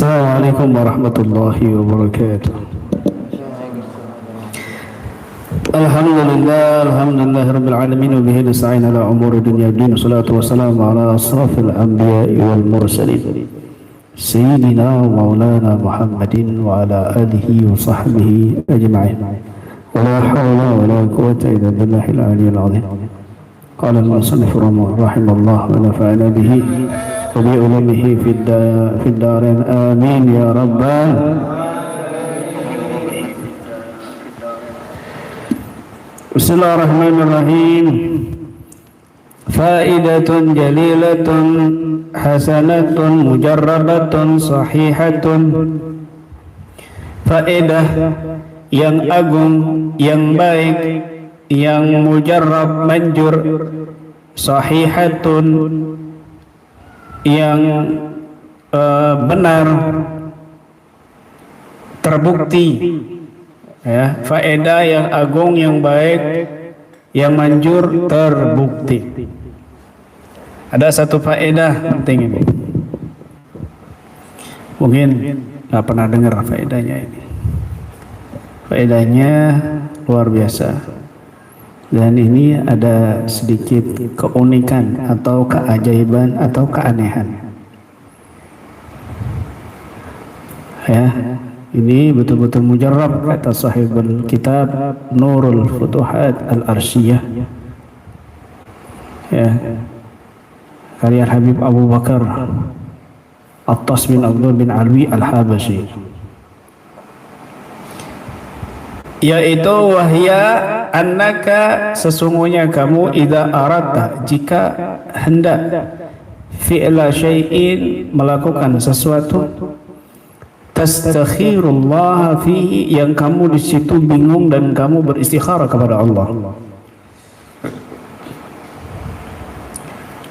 Assalamualaikum warahmatullahi wabarakatuh. Alhamdulillah rabbil alamin wa bihi nasta'in ala umuri dunya din. Wassalatu wassalamu ala asrafil anbiya'i wal mursalin sayyidina wa maulana Muhammadin wa ala alihi wa sahbihi ajma'in. Wa la hawla wa la quwwata illa billahil aliyyil azim. Qala al-musannif rahimahullah wa nafa'ana bihi وبعلمه في الدارين آمين يا رب. بسم الله الرحمن الرحيم. فائدة جليلة حسنة مجربة صحيحة. Faedah yang agung, yang baik, yang mujarrab, manjur, sahihatun, yang benar, terbukti, ya, faedah yang agung, yang baik, yang manjur, terbukti. Ada satu faedah penting ini, mungkin nggak pernah dengar faedahnya ini. Faedahnya luar biasa. Dan ini ada sedikit keunikan atau keajaiban atau keanehan. Ya, ini betul-betul mujarrab kata sahibul kitab Nurul Futuhat Al-Arsyiyah. Ya. Karya Habib Abu Bakar Attas bin Abdul bin Alwi Al-Habashi. Yaitu wahya annaka, sesungguhnya kamu, idza aradta, jika hendak, fi'la syai'in, melakukan sesuatu, tastakhirullah fihi, yang kamu di situ bingung dan kamu beristikharah kepada Allah.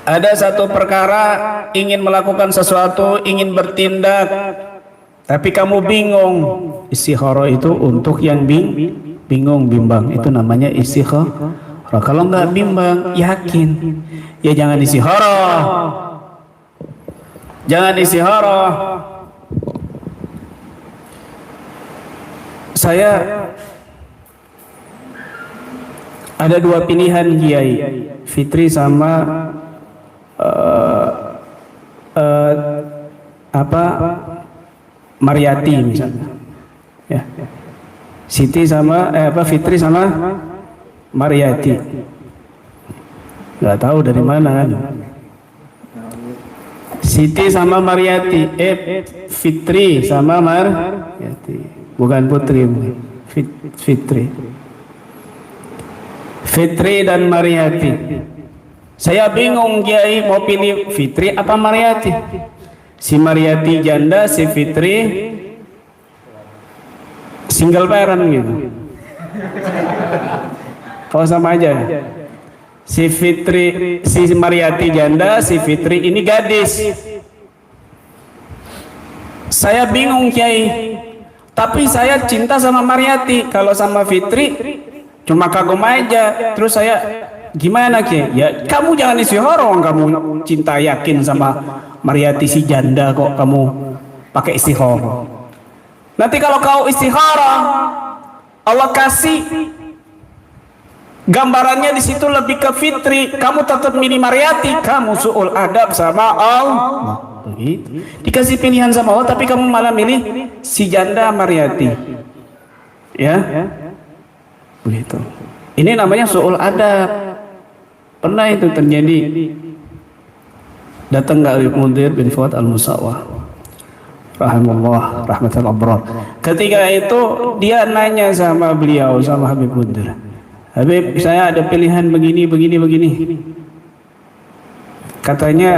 Ada satu perkara, ingin melakukan sesuatu, ingin bertindak, tapi kamu bingung. Istikharah itu untuk yang bingung, bimbang. Itu namanya istikharah. Kalau nggak bimbang, yakin, ya jangan istikharah. Jangan istikharah. Saya ada dua pilihan kiai, Fitri sama Mariyati misalnya, ya. Siti sama Fitri sama Mariyati, nggak tahu dari mana kan. Siti sama Mariyati, Fitri sama Mariyati, bukan Putri, Fitri. Fitri dan Mariyati. Saya bingung kiai, mau pilih Fitri apa Mariyati? Si Mariyati janda, si Fitri single parent gitu. Kalau sama aja. Si Fitri, si Mariyati janda, si Fitri ini gadis. Saya bingung kiai. Tapi saya cinta sama Mariyati. Kalau sama Fitri cuma kagum aja. Terus saya gimana kiai? Ya kamu jangan istikharah, kamu cinta yakin sama Mariyati si janda kok kamu pakai istikharah. Nanti kalau kau istikharah, Allah kasih gambarannya di situ lebih ke Fitri, kamu tetap milih Mariyati, kamu su'ul adab sama Allah. Begitu. Dikasih pilihan sama Allah, tapi kamu malah milih si janda Mariyati. Ya, begitu. Ini namanya su'ul adab. Pernah itu terjadi. Datang ke Habib Mundir bin Fuad Al-Musawwah rahimahullah rahmatul abrar. Ketika itu dia nanya sama beliau, sama Habib Mundir, Habib, saya ada pilihan begini. Katanya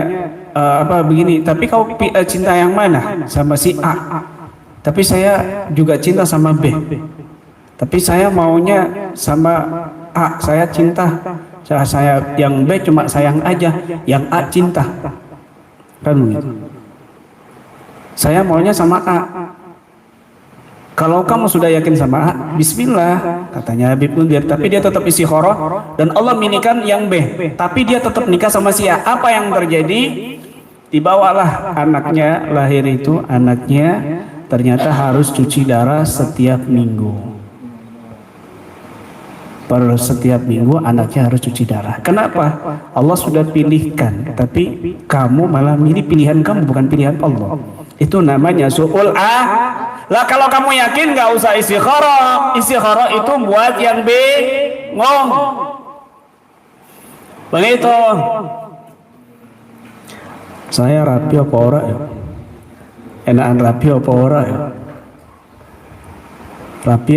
begini, tapi kau cinta yang mana? Sama si A. Tapi saya juga cinta sama B. Tapi saya maunya sama A. Saya cinta. Saya yang B cuma sayang aja, yang A cinta. Kan begitu. Saya maunya sama A. Kalau kamu sudah yakin sama A, bismillah, katanya Habib Mundir. Tapi dia tetap istikharah dan Allah minikan yang B. Tapi dia tetap nikah sama si A. Apa yang terjadi? Dibawalah anaknya, lahir itu anaknya ternyata harus cuci darah setiap minggu. Per setiap minggu anaknya harus cuci darah. Kenapa? Allah sudah pilihkan, tapi kamu malah milih pilihan kamu, bukan pilihan Allah. Itu namanya su'ul Lah kalau kamu yakin nggak usah istikharah. Istikharah itu buat yang bingung. Begitu. Saya rapi apa ora ya? Enakan rapi apa ora ya? Rapi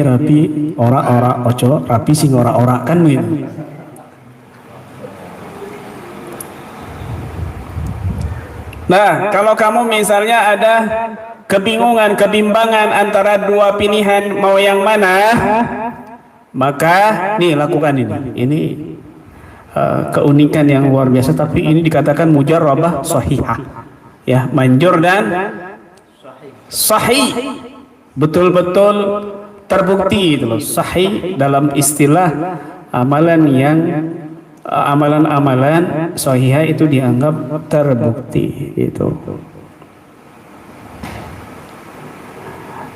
ora ojo rapi sing ora kan gitu. Nah, kalau kamu misalnya ada kebingungan, kebimbangan antara dua pilihan mau yang mana, maka nih lakukan ini. Ini keunikan yang luar biasa, tapi ini dikatakan mujarrabah sahihah. Ya, manjur dan sahih. Betul-betul terbukti itu loh. Sahih dalam istilah amalan yang amalan-amalan sahihah itu dianggap terbukti itu.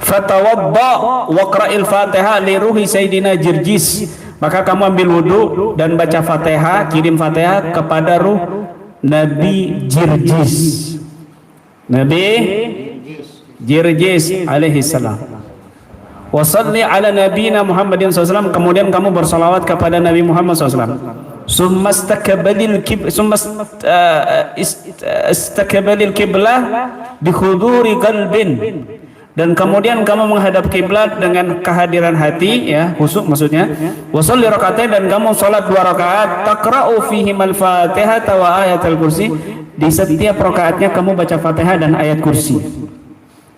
Fatawadda waqra'il Fatihah li ruhi Sayyidina Jirjis. Maka kamu ambil wudu dan baca Fatihah, kirim Fatihah kepada ruh Nabi Jirjis. Nabi Jirjis alaihi salam. Wa shalli ala nabiyina Muhammadin SAW. Kemudian kamu bersalawat kepada Nabi Muhammad SAW. Summa istakbalil qiblah bi khuduri qalbin. Dan kemudian kamu menghadap kiblat dengan kehadiran hati, ya, khusyuk maksudnya. Wa sholli rakaatain, dan kamu salat 2 rakaat, taqra'u fihi al-Fatihah wa ayatul kursi. Di setiap rakaatnya kamu baca Fatihah dan ayat kursi.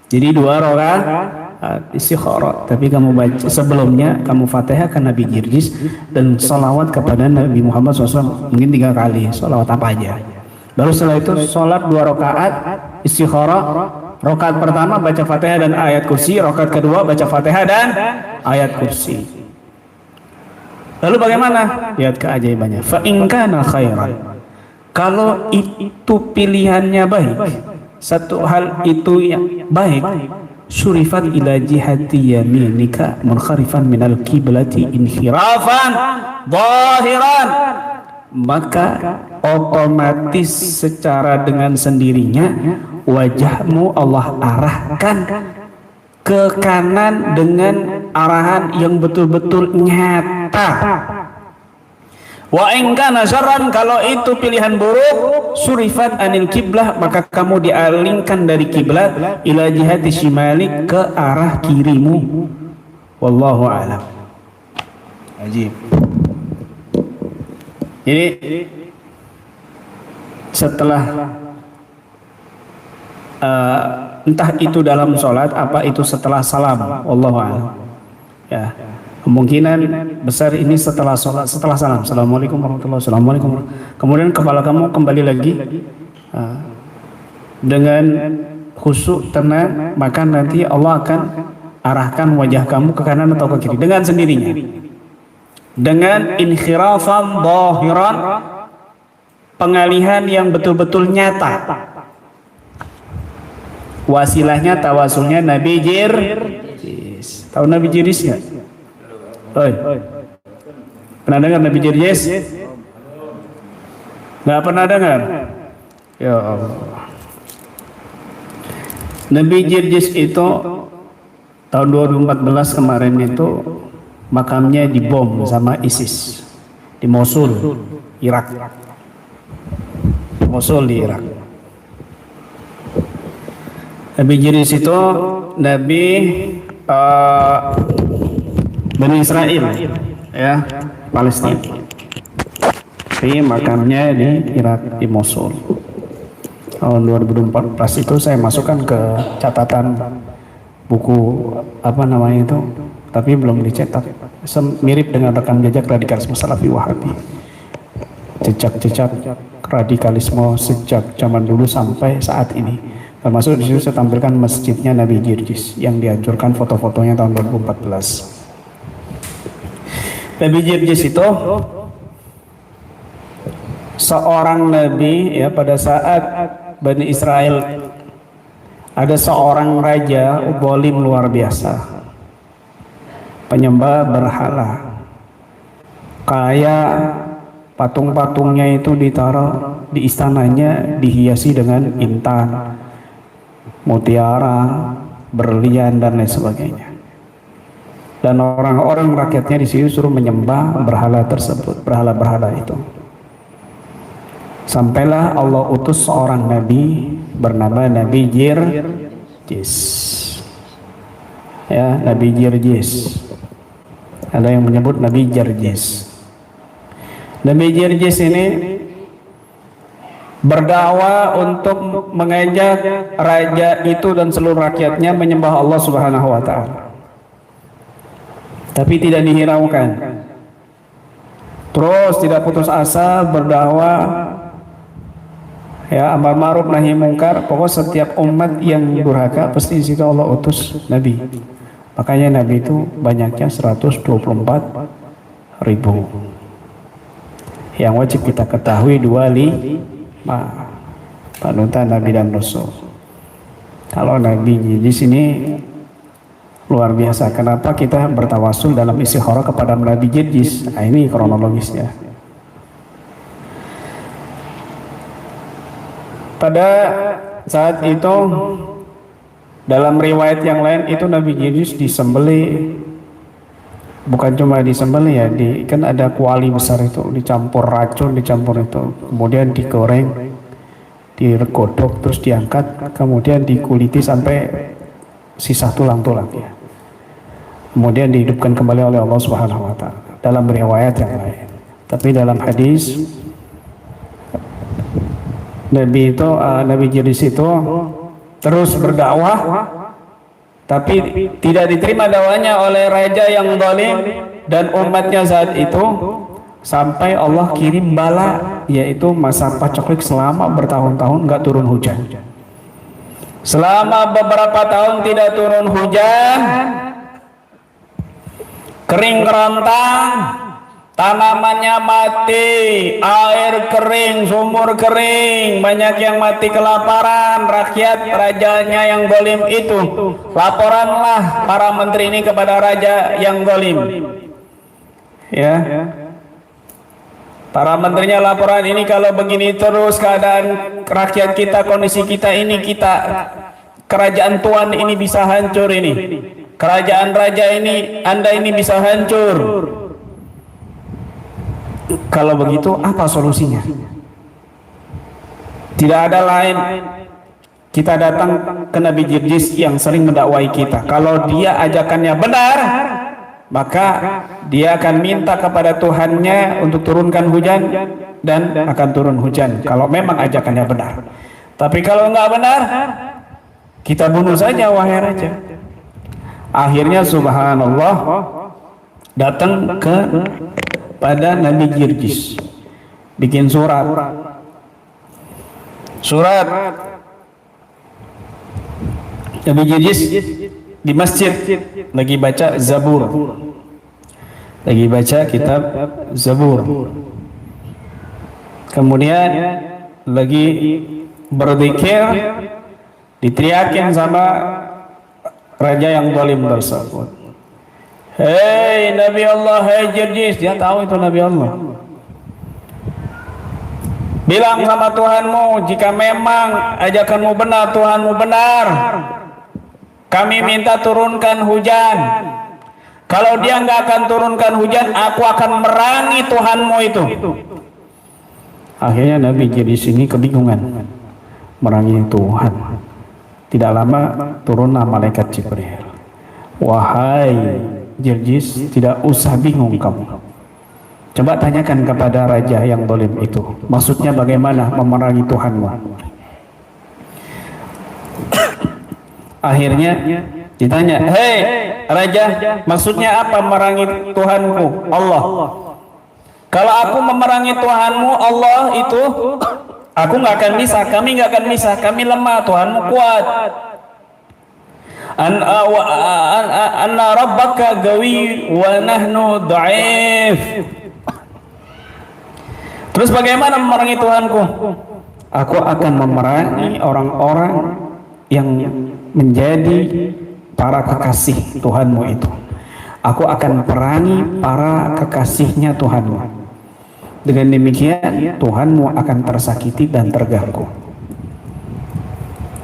Jadi 2 rakaat istikharah, tapi kamu baca sebelumnya kamu Fatihah ke Nabi Jirjis dan salawat kepada Nabi Muhammad SAW mungkin 3 kali, salawat apa aja. Baru setelah itu salat 2 rakaat istikharah. Rakaat pertama baca Fatihah dan ayat kursi, rakaat kedua baca Fatihah dan ayat kursi. Lalu bagaimana? Lihat keajaibannya. Fa in kana khairan. Kalau itu pilihannya baik, satu hal itu yang baik, surifat ila jihati yaminika munharifan minal kiblati inhirafan zahiran, maka otomatis secara dengan sendirinya wajahmu Allah arahkan ke kanan dengan arahan yang betul-betul nyata. Wa in kana syarran, kalau itu pilihan buruk, surifat anil kiblah, maka kamu dialingkan dari kiblat ila jihati shimalik, ke arah kirimu. Wallahu a'lam. Ajib. Jadi setelah entah itu dalam sholat, apa itu setelah salam, wallahu a'lam. Ya, kemungkinan besar ini setelah sholat, setelah salam, assalamualaikum warahmatullahi wabarakatuh, assalamualaikum. Kemudian kepala kamu kembali lagi dengan khusyuk, tenang, maka nanti Allah akan arahkan wajah kamu ke kanan atau ke kiri dengan sendirinya, dengan inkhirafan zahiran, pengalihan yang betul-betul nyata. Wasilahnya, tawasulnya Nabi Jirjis. Tahu Nabi Jirjis nggak? Oi, pernah dengar Nabi Jirjis? Nggak pernah dengar? Ya Allah. Nabi Jirjis itu tahun 2014 kemarin itu makamnya dibom sama ISIS di Mosul, Irak. Mosul di Irak. Nabi Jirjis itu Nabi Bani Israel, ya, Palestina. Tapi makamnya di Irak, di Mosul. Tahun 2014 itu saya masukkan ke catatan buku apa namanya itu, tapi belum dicetak. Mirip dengan rekam jejak radikalisme Salafi Wahabi. Jejak-jejak radikalisme sejak zaman dulu sampai saat ini. Termasuk di situ saya tampilkan masjidnya Nabi Jirjis yang dihancurkan foto-fotonya tahun 2014. Nabi Jirjis itu seorang nabi, ya, pada saat Bani Israel, ada seorang raja zalim luar biasa, penyembah berhala. Kayak patung-patungnya itu ditaruh di istananya, dihiasi dengan intan, mutiara, berlian dan lain sebagainya. Dan orang-orang rakyatnya di sini suruh menyembah berhala tersebut, berhala-berhala itu. Sampailah Allah utus seorang nabi bernama Nabi Jirjis. Ya, Nabi Jirjis. Ada yang menyebut Nabi Jirjis. Nabi Jirjis ini berdakwah untuk mengajak raja itu dan seluruh rakyatnya menyembah Allah Subhanahu wa taala. Tapi tidak dihiraukan. Terus tidak putus asa berdakwah, ya, amar ma'ruf nahi mungkar. Pokok setiap umat yang durhaka pasti di situ Allah utus nabi. Makanya nabi itu banyaknya 124.000. Yang wajib kita ketahui 25 panutan nabi dan rasul. Kalau nabi di sini luar biasa. Kenapa kita bertawasul dalam istikharah kepada Nabi Jirjis? Nah, ini kronologisnya. Pada saat itu dalam riwayat yang lain itu Nabi Jirjis disembelih, bukan cuma disembelih ya, kan ada kuali besar itu, dicampur racun, dicampur itu, kemudian digoreng, digodok, terus diangkat, kemudian dikuliti sampai sisa tulang-tulang ya. Kemudian dihidupkan kembali oleh Allah Subhanahu wa taala dalam riwayat yang lain. Tapi dalam hadis Nabi Jirjis itu terus berdakwah, tapi tidak diterima dakwanya oleh raja yang zalim dan umatnya saat itu, sampai Allah kirim bala, yaitu masa paceklik selama bertahun-tahun nggak turun hujan. Selama beberapa tahun tidak turun hujan, kering kerontang, tanamannya mati, air kering, sumur kering, banyak yang mati kelaparan. Rakyat rajanya yang zalim itu, laporanlah para menteri ini kepada raja yang zalim. Ya, para menterinya laporan ini, kalau begini terus keadaan rakyat kita, kondisi kita ini, kerajaan Tuhan ini bisa hancur ini. Kerajaan raja ini, Anda ini bisa hancur. Kalau begitu apa solusinya? Tidak ada lain, kita datang ke Nabi Jirjis yang sering mendakwai kita. Kalau dia ajakannya benar, maka dia akan minta kepada Tuhannya untuk turunkan hujan, dan akan turun hujan kalau memang ajakannya benar. Tapi kalau nggak benar, kita bunuh saja wahai raja. Akhirnya subhanallah datang pada Nabi Jirjis, bikin surat Nabi Jirjis di masjid lagi baca Zabur, lagi baca kitab Zabur, kemudian lagi berzikir, diteriakin sama raja yang zalim tersebut. Hei Nabi Allah, hei Jirjis, dia tahu itu Nabi Allah. Bilang sama Tuhanmu, jika memang ajakanmu benar, Tuhanmu benar, kami minta turunkan hujan. Kalau dia nggak akan turunkan hujan, aku akan merangi Tuhanmu itu. Akhirnya Nabi Jirjis ini kebingungan, merangi Tuhan. Tidak lama turunlah malaikat Jibril. Wahai Jirjis, tidak usah bingung kamu. Coba tanyakan kepada raja yang zalim itu, maksudnya bagaimana memerangi Tuhanmu. Akhirnya ditanya, hei raja, maksudnya apa memerangi Tuhanmu Allah? Kalau aku memerangi Tuhanmu Allah itu, aku nggak akan bisa, kami nggak akan bisa, kami lemah, Tuhanmu kuat. Anna rabbaka gawi wa nahnu dhaif. Terus bagaimana memerangi Tuhanku? Aku akan memerangi orang-orang yang menjadi para kekasih Tuhanmu itu. Aku akan perangi para kekasihnya Tuhanmu. Dengan demikian Tuhanmu akan tersakiti dan terganggu.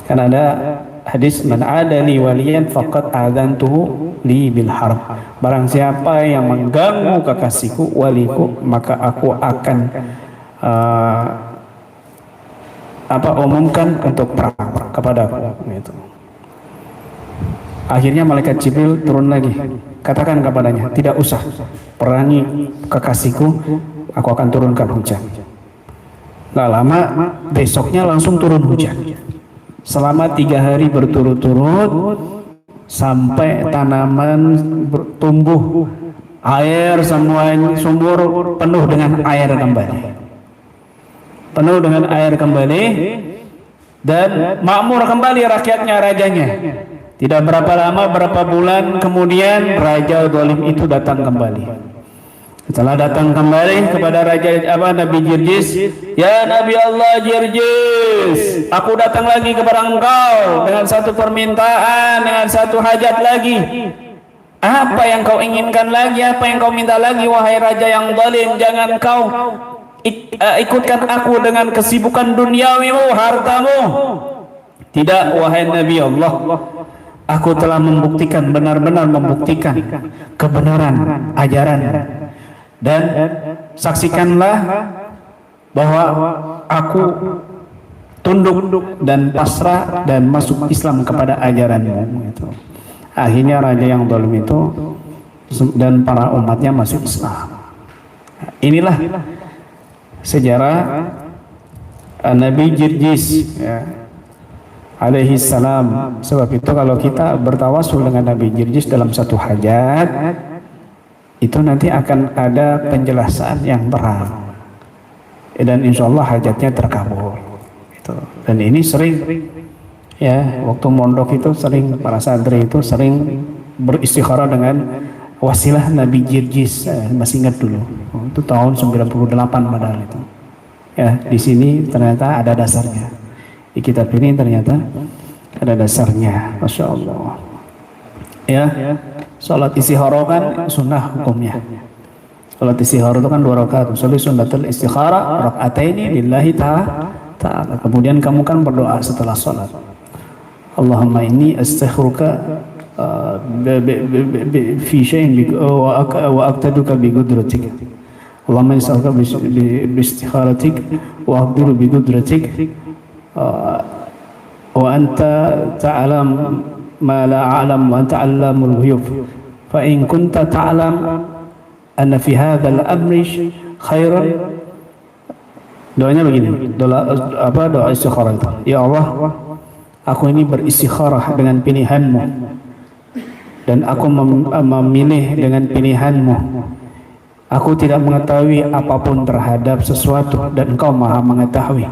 Karena ada hadis, man adali waliyan faqad adzantuhu li bil harb. Barang siapa yang mengganggu kekasihku, waliku, maka aku akan umumkan untuk perang kepadaku. Gitu. Akhirnya malaikat Jibril turun lagi, katakan kepadanya, tidak usah perangi kekasihku, aku akan turunkan hujan. Gak lama besoknya langsung turun hujan selama 3 hari berturut-turut, sampai tanaman tumbuh, air semuanya, sumur penuh dengan air kembali, dan makmur kembali rakyatnya, rajanya. Tidak berapa lama, berapa bulan kemudian raja zalim itu datang kembali. Setelah datang kembali kepada Nabi Jirjis, ya Nabi Allah Jirjis, aku datang lagi kepada engkau dengan satu permintaan, dengan satu hajat lagi. Apa yang kau inginkan lagi? Apa yang kau minta lagi, wahai raja yang zalim? Jangan kau ikutkan aku dengan kesibukan duniawimu, hartamu. Tidak, wahai Nabi Allah, aku telah membuktikan, benar-benar membuktikan kebenaran ajaran, dan saksikanlah bahwa aku tunduk dan pasrah dan masuk Islam kepada ajaranmu. Akhirnya raja yang zalim itu dan para umatnya masuk Islam. Inilah sejarah Nabi Jirjis, ya, alaihi salam. Sebab itu kalau kita bertawasul dengan Nabi Jirjis dalam satu hajat, itu nanti akan ada penjelasan yang terang, dan insya Allah hajatnya terkabul. Dan ini sering, ya, waktu mondok itu sering para santri itu sering beristikharah dengan wasilah Nabi Jirjis. Masih ingat dulu, itu tahun 98 padahal itu. Ya, di sini ternyata ada dasarnya. Di kitab ini ternyata ada dasarnya, masya Allah. Ya, sholat istikharah kan sunnah hukumnya. Sholat istikharah itu kan 2 rakaat. Sholat sunnatul istikharah rakaataini lillahi ta'ala. Kemudian kamu kan berdoa setelah sholat. Allahumma inni astakhiruka fi syai'in wa aqtaduka bi qudratik. Allahumma is'aluka bi istikharatik wa aqdiru bi qudratik. Wa anta ta'lam ma la a'lam wa anta 'allamul ghuyub. Fa in kunta ta'lam anna fi hadzal amri khairan. Doanya begini, doa istikharah itu. Ya Allah, aku ini beristikharah dengan pilihanmu, dan aku memilih dengan pilihanmu. Aku tidak mengetahui apapun terhadap sesuatu, dan engkau maha mengetahui.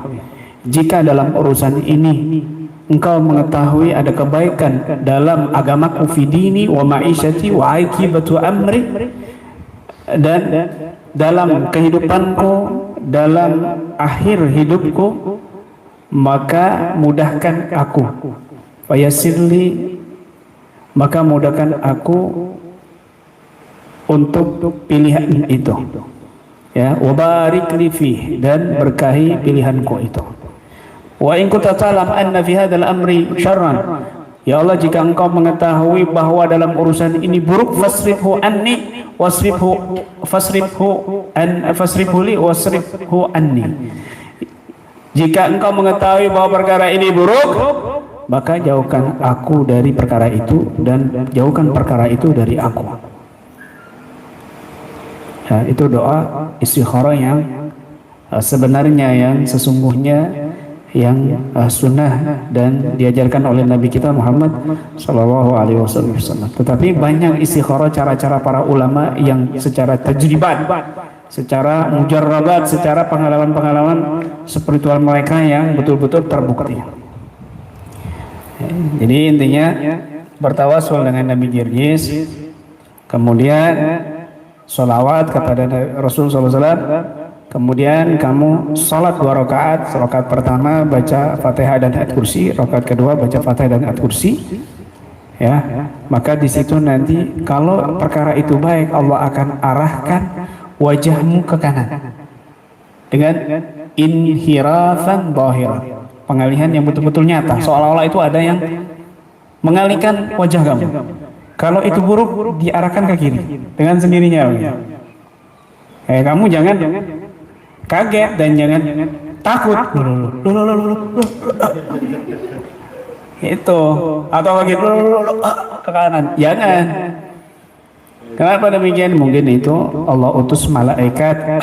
Jika dalam urusan ini engkau mengetahui ada kebaikan dalam agamaku, fi dini wa ma'isyati wa aqibatu amri, dan dalam kehidupanku, dalam akhir hidupku, maka mudahkan aku. Fayassirli, maka mudahkan aku untuk pilihan itu. Ya, wa barik li fi, dan berkahi pilihanku itu. Wa in kunta ta'lam anna fi hadzal amri syarran, ya Allah, jika engkau mengetahui bahwa dalam urusan ini buruk, fasrifhu anni fasrifhu li wasrifhu anni. Jika engkau mengetahui bahwa perkara ini buruk, maka jauhkan aku dari perkara itu, dan jauhkan perkara itu dari aku. Ya, itu doa istikharah yang sebenarnya, yang sesungguhnya, yang sunnah dan diajarkan oleh Nabi kita Muhammad Sallallahu Alaihi Wasallam. Tetapi banyak istikharah cara-cara para ulama yang secara tajribat, secara mujarrabat, secara pengalaman-pengalaman spiritual mereka yang betul-betul terbukti. Jadi intinya bertawasul dengan Nabi Jirjis, kemudian sholawat kepada Rasul Sallallahu Alaihi Wasallam, kemudian kamu sholat 2 rakaat, rakaat pertama baca Fatihah dan ayat kursi, rakaat kedua baca Fatihah dan ayat kursi, ya, maka di situ nanti kalau perkara itu baik, Allah akan arahkan wajahmu ke kanan dengan inhirafan dhahiran, pengalihan yang betul-betul nyata, seolah-olah itu ada yang mengalihkan wajah kamu. Kalau itu buruk, diarahkan ke kiri dengan sendirinya. Kamu jangan kaget dan jangan takut. Itu atau begitu ke kanan. Jangan. Kenapa demikian? Mungkin itu Allah utus malaikat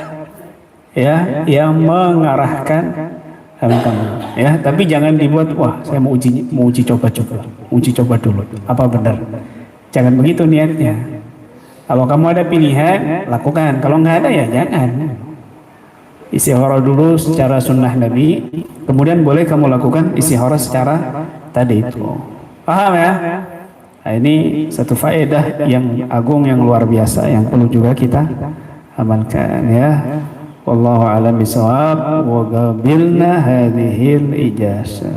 ya yang mengarahkan kamu, ya, tapi jangan dibuat wah saya mau uji coba dulu apa benar. Jangan begitu niatnya. Kalau kamu ada pilihan, lakukan. Kalau nggak ada ya jangan. Istikharah dulu secara sunnah Nabi, kemudian boleh kamu lakukan istikharah secara tadi itu. Paham ya? Nah, ini satu faedah yang agung, yang luar biasa, yang perlu juga kita amalkan ya. Wallahu a'lam bishawab. Wa qabilna hadhil ijazah.